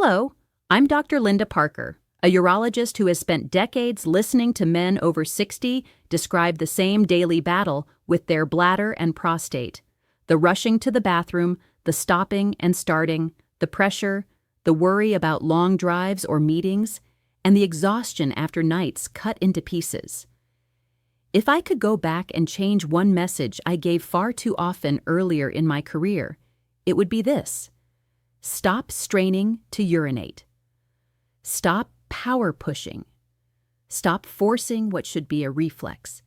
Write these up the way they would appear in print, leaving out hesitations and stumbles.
Hello, I'm Dr. Linda Parker, a urologist who has spent decades listening to men over 60 describe the same daily battle with their bladder and prostate. The rushing to the bathroom, the stopping and starting, the pressure, the worry about long drives or meetings, and the exhaustion after nights cut into pieces. If I could go back and change one message I gave far too often earlier in my career, it would be this: stop straining to urinate. Stop power pushing. Stop forcing what should be a reflex.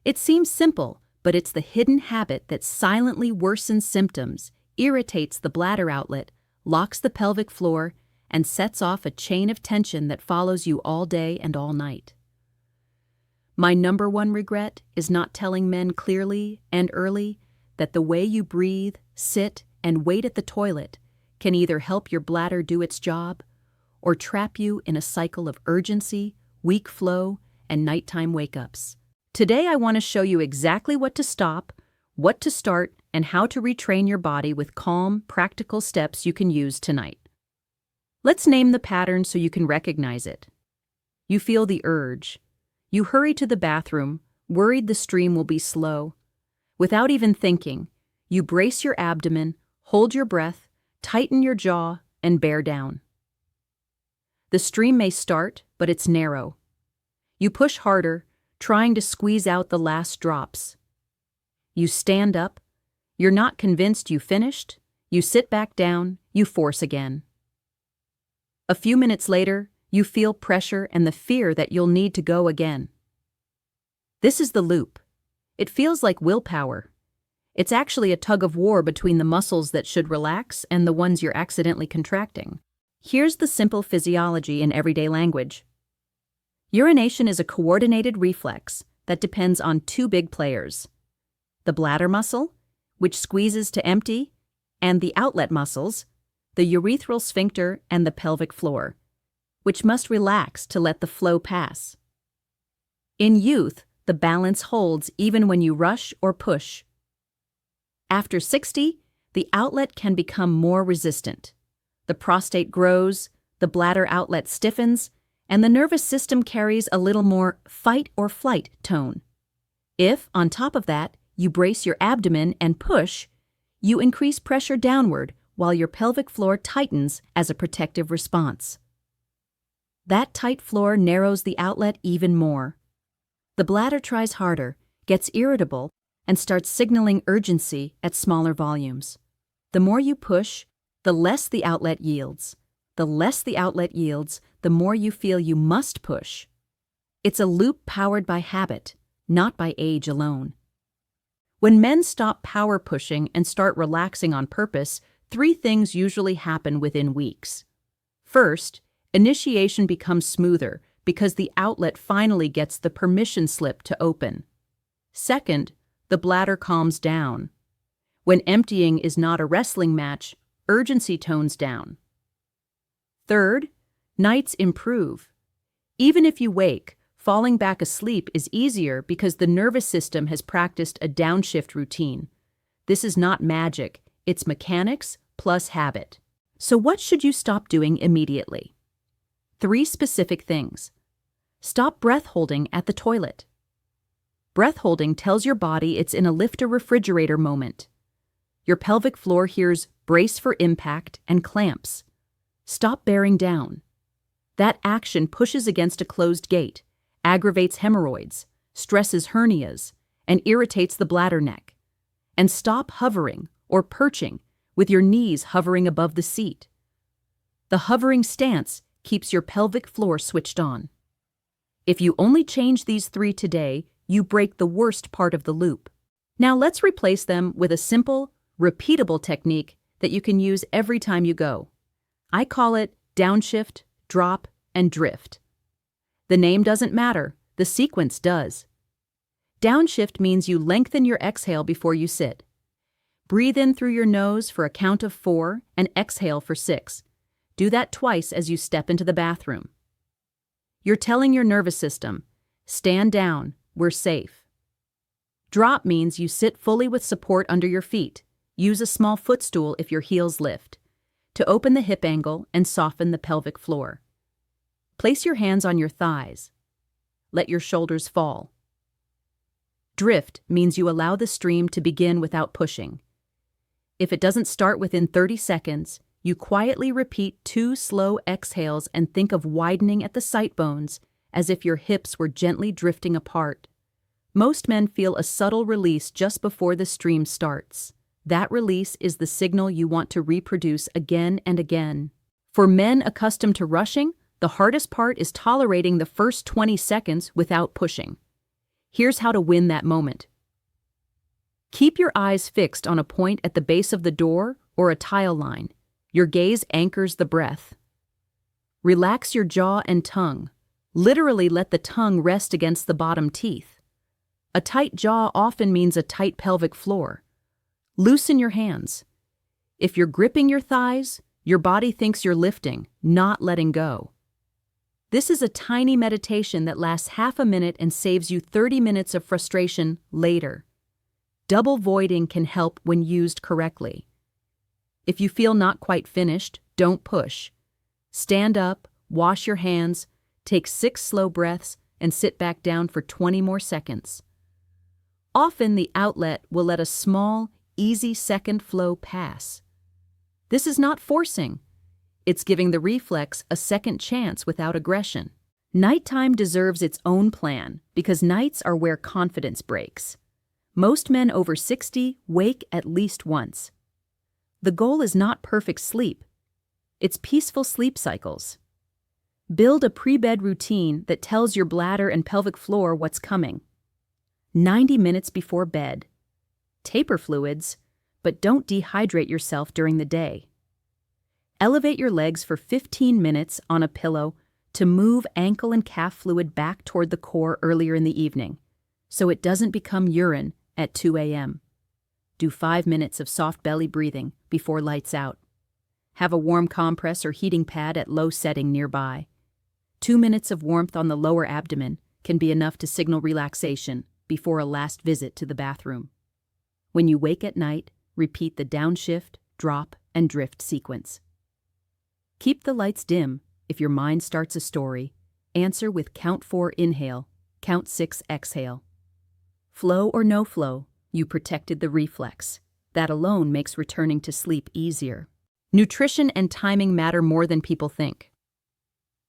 It seems simple, but it's the hidden habit that silently worsens symptoms, irritates the bladder outlet, locks the pelvic floor, and sets off a chain of tension that follows you all day and all night. My number one regret is not telling men clearly and early that the way you breathe, sit, and wait at the toilet can either help your bladder do its job or trap you in a cycle of urgency, weak flow, and nighttime wake-ups. Today I want to show you exactly what to stop, what to start, and how to retrain your body with calm, practical steps you can use tonight. Let's name the pattern so you can recognize it. You feel the urge. You hurry to the bathroom, worried the stream will be slow. Without even thinking, you brace your abdomen, hold your breath, tighten your jaw, and bear down. The stream may start, but it's narrow. You push harder, trying to squeeze out the last drops. You stand up. You're not convinced you finished. You sit back down. You force again. A few minutes later, you feel pressure and the fear that you'll need to go again. This is the loop. It feels like willpower. It's actually a tug of war between the muscles that should relax and the ones you're accidentally contracting. Here's the simple physiology in everyday language. Urination is a coordinated reflex that depends on two big players: the bladder muscle, which squeezes to empty, and the outlet muscles, the urethral sphincter and the pelvic floor, which must relax to let the flow pass. In youth, the balance holds even when you rush or push. After 60, the outlet can become more resistant. The prostate grows, the bladder outlet stiffens, and the nervous system carries a little more fight or flight tone. If, on top of that, you brace your abdomen and push, you increase pressure downward while your pelvic floor tightens as a protective response. That tight floor narrows the outlet even more. The bladder tries harder, gets irritable, and starts signaling urgency at smaller volumes. The more you push, the less the outlet yields. The less the outlet yields, the more you feel you must push. It's a loop powered by habit, not by age alone. When men stop power pushing and start relaxing on purpose, three things usually happen within weeks. First, initiation becomes smoother because the outlet finally gets the permission slip to open. Second, the bladder calms down. When emptying is not a wrestling match, urgency tones down. Third, nights improve. Even if you wake, falling back asleep is easier because the nervous system has practiced a downshift routine. This is not magic, it's mechanics plus habit. So what should you stop doing immediately? 3 specific things. Stop breath holding at the toilet. Breath holding tells your body it's in a lift-a-refrigerator moment. Your pelvic floor hears brace for impact and clamps. Stop bearing down. That action pushes against a closed gate, aggravates hemorrhoids, stresses hernias, and irritates the bladder neck. And stop hovering or perching with your knees hovering above the seat. The hovering stance keeps your pelvic floor switched on. If you only change these 3 today, you break the worst part of the loop. Now let's replace them with a simple, repeatable technique that you can use every time you go. I call it downshift, drop, and drift. The name doesn't matter, the sequence does. Downshift means you lengthen your exhale before you sit. Breathe in through your nose for a count of 4 and exhale for 6. Do that twice as you step into the bathroom. You're telling your nervous system, stand down, we're safe. Drop means you sit fully with support under your feet. Use a small footstool if your heels lift. to open the hip angle and soften the pelvic floor. Place your hands on your thighs. Let your shoulders fall. Drift means you allow the stream to begin without pushing. If it doesn't start within 30 seconds, you quietly repeat 2 slow exhales and think of widening at the sight bones as if your hips were gently drifting apart. Most men feel a subtle release just before the stream starts. That release is the signal you want to reproduce again and again. For men accustomed to rushing, the hardest part is tolerating the first 20 seconds without pushing. Here's how to win that moment. Keep your eyes fixed on a point at the base of the door or a tile line. Your gaze anchors the breath. Relax your jaw and tongue. Literally let the tongue rest against the bottom teeth. A tight jaw often means a tight pelvic floor. Loosen your hands. If you're gripping your thighs, your body thinks you're lifting, not letting go. This is a tiny meditation that lasts half a minute and saves you 30 minutes of frustration later. Double voiding can help when used correctly. If you feel not quite finished, don't push. Stand up, wash your hands, take 6 slow breaths, and sit back down for 20 more seconds. Often the outlet will let a small, easy second flow pass. This is not forcing. It's giving the reflex a second chance without aggression. Nighttime deserves its own plan because nights are where confidence breaks. Most men over 60 wake at least once. The goal is not perfect sleep. It's peaceful sleep cycles. Build a pre-bed routine that tells your bladder and pelvic floor what's coming. 90 minutes before bed. Taper fluids, but don't dehydrate yourself during the day. Elevate your legs for 15 minutes on a pillow to move ankle and calf fluid back toward the core earlier in the evening, so it doesn't become urine at 2 a.m. Do 5 minutes of soft belly breathing before lights out. Have a warm compress or heating pad at low setting nearby. 2 minutes of warmth on the lower abdomen can be enough to signal relaxation before a last visit to the bathroom. When you wake at night, repeat the downshift, drop, and drift sequence. Keep the lights dim if your mind starts a story. Answer with count 4 inhale, count 6 exhale. Flow or no flow, you protected the reflex. That alone makes returning to sleep easier. Nutrition and timing matter more than people think.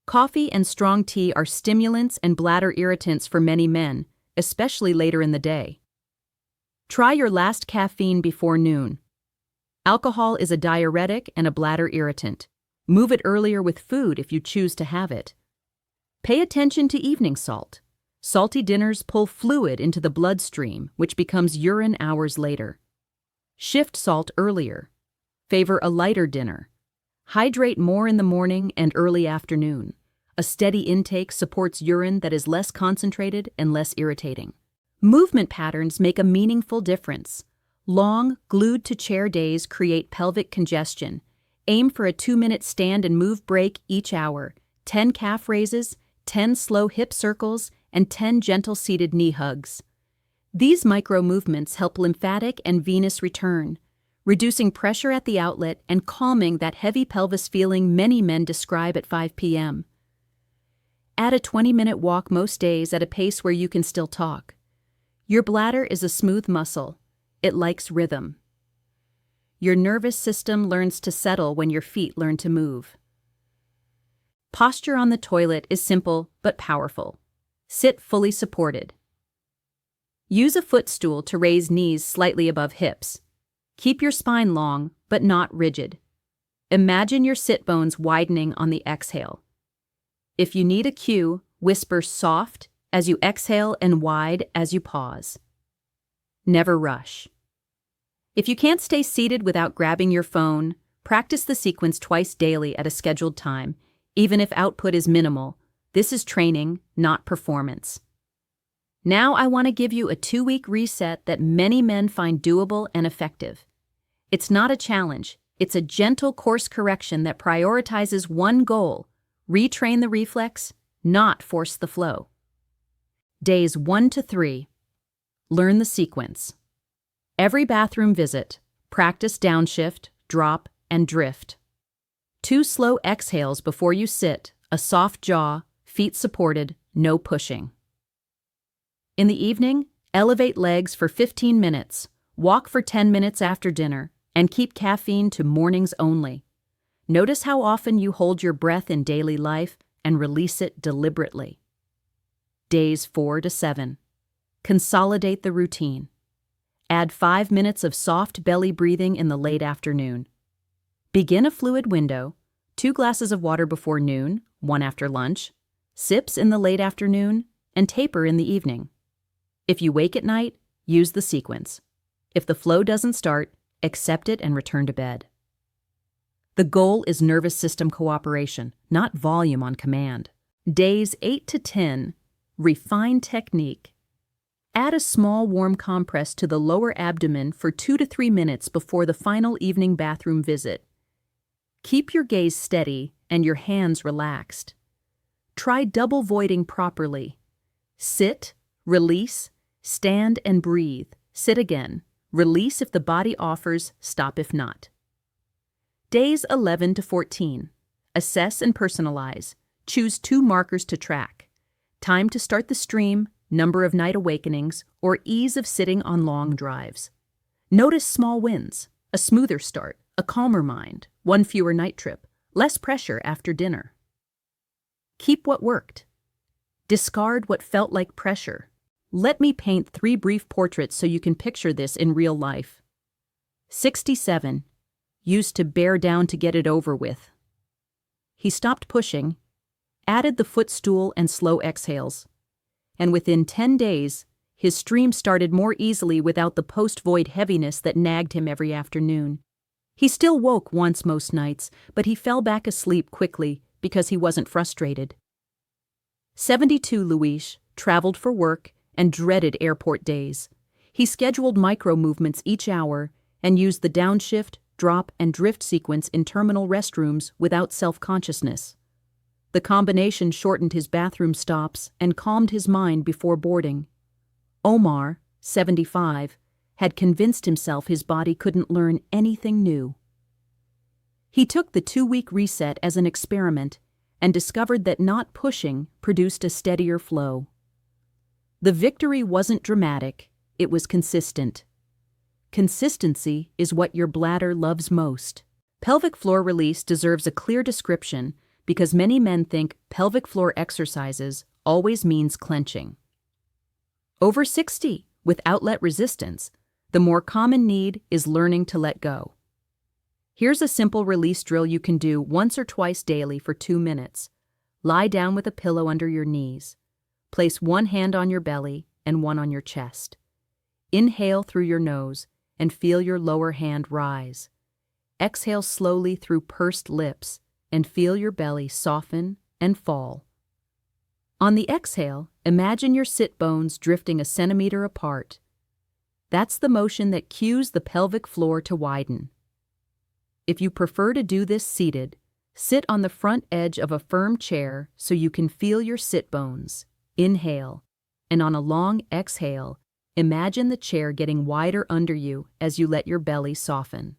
Coffee and strong tea are stimulants and bladder irritants for many men, especially later in the day. Try your last caffeine before noon. Alcohol is a diuretic and a bladder irritant. Move it earlier with food if you choose to have it. Pay attention to evening salt. Salty dinners pull fluid into the bloodstream, which becomes urine hours later. Shift salt earlier. Favor a lighter dinner. Hydrate more in the morning and early afternoon. A steady intake supports urine that is less concentrated and less irritating. Movement patterns make a meaningful difference. Long, glued-to-chair days create pelvic congestion. Aim for a 2-minute stand and move break each hour, 10 calf raises, 10 slow hip circles, and 10 gentle seated knee hugs. These micro-movements help lymphatic and venous return, reducing pressure at the outlet and calming that heavy pelvis feeling many men describe at 5 p.m. Add a 20-minute walk most days at a pace where you can still talk. Your bladder is a smooth muscle. It likes rhythm. Your nervous system learns to settle when your feet learn to move. Posture on the toilet is simple but powerful. Sit fully supported. Use a footstool to raise knees slightly above hips. Keep your spine long but not rigid. Imagine your sit bones widening on the exhale. If you need a cue, whisper soft as you exhale and wide as you pause. Never rush. If you can't stay seated without grabbing your phone, practice the sequence twice daily at a scheduled time, even if output is minimal. This is training, not performance. Now I want to give you a 2-week reset that many men find doable and effective. It's not a challenge, it's a gentle course correction that prioritizes one goal: retrain the reflex, not force the flow. Days 1 to 3. Learn the sequence. Every bathroom visit, practice downshift, drop, and drift. 2 slow exhales before you sit, a soft jaw, feet supported, no pushing. In the evening, elevate legs for 15 minutes, walk for 10 minutes after dinner, and keep caffeine to mornings only. Notice how often you hold your breath in daily life and release it deliberately. Days 4 to 7. Consolidate the routine. Add 5 minutes of soft belly breathing in the late afternoon. Begin a fluid window, 2 glasses of water before noon, 1 after lunch, sips in the late afternoon, and taper in the evening. If you wake at night, use the sequence. If the flow doesn't start, accept it and return to bed. The goal is nervous system cooperation, not volume on command. Days 8 to 10. Refine technique. Add a small warm compress to the lower abdomen for 2 to 3 minutes before the final evening bathroom visit. Keep your gaze steady and your hands relaxed. Try double voiding properly. Sit, release, stand and breathe. Sit again. Release if the body offers, stop if not. Days 11 to 14. Assess and personalize. Choose 2 markers to track. Time to start the stream, number of night awakenings, or ease of sitting on long drives. Notice small wins, a smoother start, a calmer mind, 1 fewer night trip, less pressure after dinner. Keep what worked. Discard what felt like pressure. Let me paint 3 brief portraits so you can picture this in real life. 67. Used to bear down to get it over with. He stopped pushing, added the footstool and slow exhales, and within 10 days, his stream started more easily without the post-void heaviness that nagged him every afternoon. He still woke once most nights, but he fell back asleep quickly because he wasn't frustrated. 72. Luis traveled for work and dreaded airport days. He scheduled micro-movements each hour and used the downshift, drop, and drift sequence in terminal restrooms without self-consciousness. The combination shortened his bathroom stops and calmed his mind before boarding. Omar, 75, had convinced himself his body couldn't learn anything new. He took the 2-week reset as an experiment and discovered that not pushing produced a steadier flow. The victory wasn't dramatic, it was consistent. Consistency is what your bladder loves most. Pelvic floor release deserves a clear description because many men think pelvic floor exercises always means clenching. Over 60, with outlet resistance, the more common need is learning to let go. Here's a simple release drill you can do once or twice daily for 2 minutes. Lie down with a pillow under your knees. Place 1 hand on your belly and 1 on your chest. Inhale through your nose and feel your lower hand rise. Exhale slowly through pursed lips and feel your belly soften and fall. On the exhale, imagine your sit bones drifting a centimeter apart. That's the motion that cues the pelvic floor to widen. If you prefer to do this seated, sit on the front edge of a firm chair so you can feel your sit bones. Inhale, and on a long exhale, imagine the chair getting wider under you as you let your belly soften.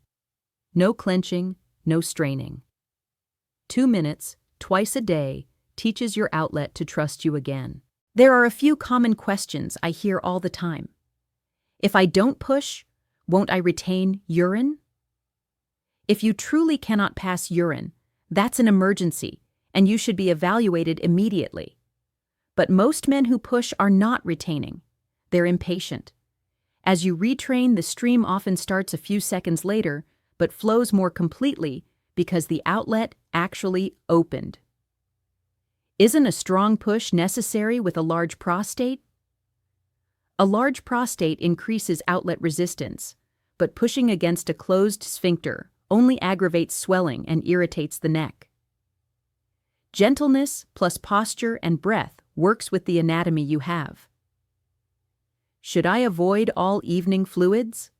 No clenching, no straining. 2 minutes, twice a day, teaches your outlet to trust you again. There are a few common questions I hear all the time. If I don't push, won't I retain urine? If you truly cannot pass urine, that's an emergency, and you should be evaluated immediately. But most men who push are not retaining. They're impatient. As you retrain, the stream often starts a few seconds later, but flows more completely because the outlet actually opened. Isn't a strong push necessary with a large prostate? A large prostate increases outlet resistance, but pushing against a closed sphincter only aggravates swelling and irritates the neck. Gentleness plus posture and breath works with the anatomy you have. Should I avoid all evening fluids?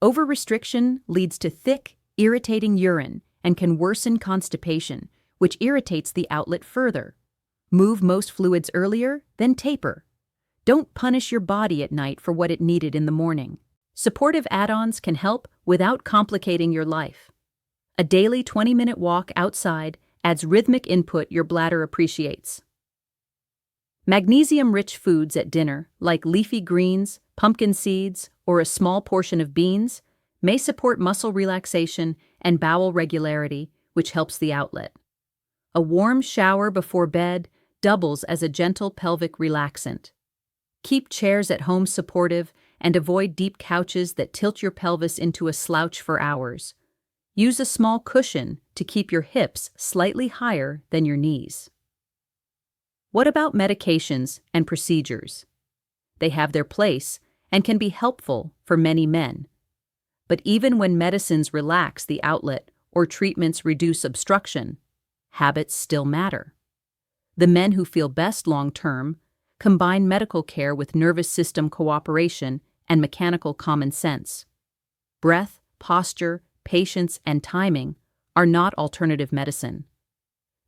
Over-restriction leads to thick, irritating urine and can worsen constipation, which irritates the outlet further. Move most fluids earlier, then taper. Don't punish your body at night for what it needed in the morning. Supportive add-ons can help without complicating your life. A daily 20-minute walk outside adds rhythmic input your bladder appreciates. Magnesium-rich foods at dinner, like leafy greens, pumpkin seeds, or a small portion of beans, may support muscle relaxation and bowel regularity, which helps the outlet. A warm shower before bed doubles as a gentle pelvic relaxant. Keep chairs at home supportive and avoid deep couches that tilt your pelvis into a slouch for hours. Use a small cushion to keep your hips slightly higher than your knees. What about medications and procedures? They have their place and can be helpful for many men. But even when medicines relax the outlet or treatments reduce obstruction, habits still matter. The men who feel best long-term combine medical care with nervous system cooperation and mechanical common sense. Breath, posture, patience, and timing are not alternative medicine.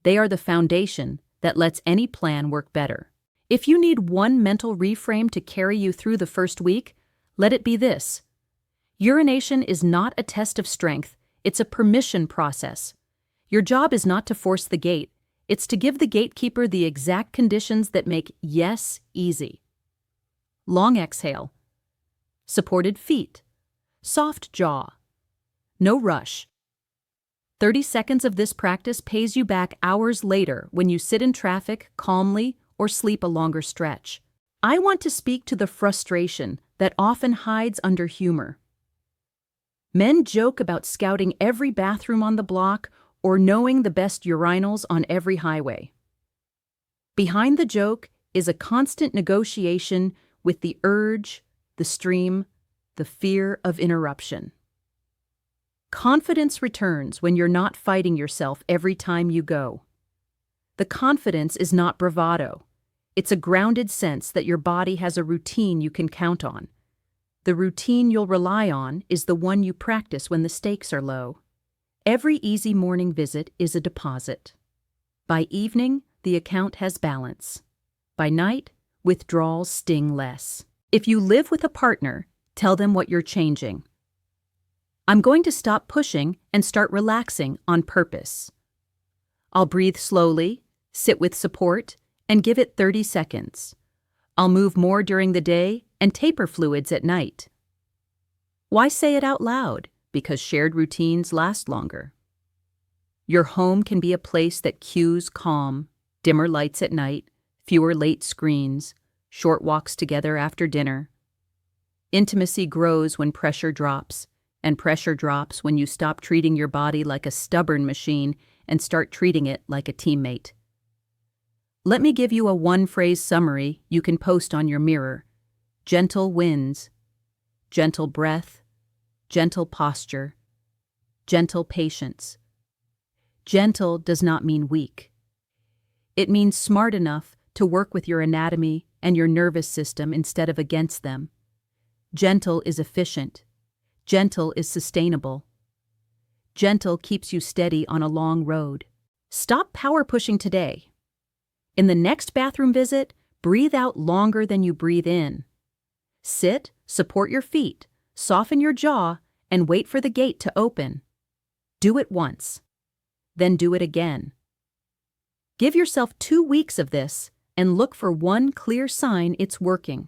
They are the foundation that lets any plan work better. If you need one mental reframe to carry you through the first week, let it be this. Urination is not a test of strength, it's a permission process. Your job is not to force the gate, it's to give the gatekeeper the exact conditions that make yes easy. Long exhale. Supported feet. Soft jaw. No rush. 30 seconds of this practice pays you back hours later when you sit in traffic calmly or sleep a longer stretch. I want to speak to the frustration that often hides under humor. Men joke about scouting every bathroom on the block or knowing the best urinals on every highway. Behind the joke is a constant negotiation with the urge, the stream, the fear of interruption. Confidence returns when you're not fighting yourself every time you go. The confidence is not bravado. It's a grounded sense that your body has a routine you can count on. The routine you'll rely on is the one you practice when the stakes are low. Every easy morning visit is a deposit. By evening, the account has balance. By night, withdrawals sting less. If you live with a partner, tell them what you're changing. I'm going to stop pushing and start relaxing on purpose. I'll breathe slowly, sit with support, and give it 30 seconds. I'll move more during the day and taper fluids at night. Why say it out loud? Because shared routines last longer. Your home can be a place that cues calm, dimmer lights at night, fewer late screens, short walks together after dinner. Intimacy grows when pressure drops, and pressure drops when you stop treating your body like a stubborn machine and start treating it like a teammate. Let me give you a one-phrase summary you can post on your mirror. Gentle wins. Gentle breath. Gentle posture. Gentle patience. Gentle does not mean weak. It means smart enough to work with your anatomy and your nervous system instead of against them. Gentle is efficient. Gentle is sustainable. Gentle keeps you steady on a long road. Stop power pushing today. In the next bathroom visit, breathe out longer than you breathe in. Sit, support your feet, soften your jaw, and wait for the gate to open. Do it once. Then do it again. Give yourself 2 weeks of this and look for one clear sign it's working.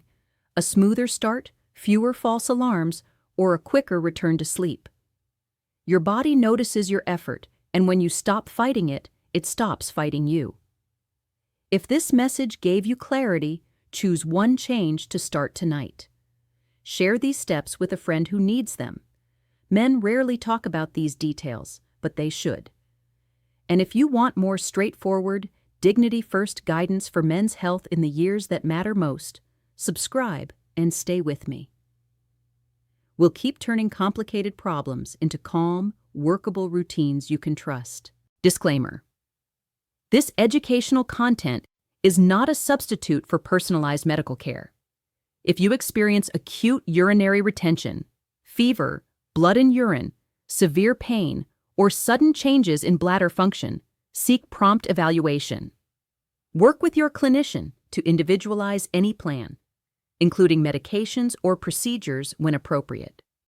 A smoother start, fewer false alarms, or a quicker return to sleep. Your body notices your effort, and when you stop fighting it, it stops fighting you. If this message gave you clarity, choose one change to start tonight. Share these steps with a friend who needs them. Men rarely talk about these details, but they should. And if you want more straightforward, dignity-first guidance for men's health in the years that matter most, subscribe and stay with me. We'll keep turning complicated problems into calm, workable routines you can trust. Disclaimer. This educational content is not a substitute for personalized medical care. If you experience acute urinary retention, fever, blood in urine, severe pain, or sudden changes in bladder function, seek prompt evaluation. Work with your clinician to individualize any plan, including medications or procedures when appropriate.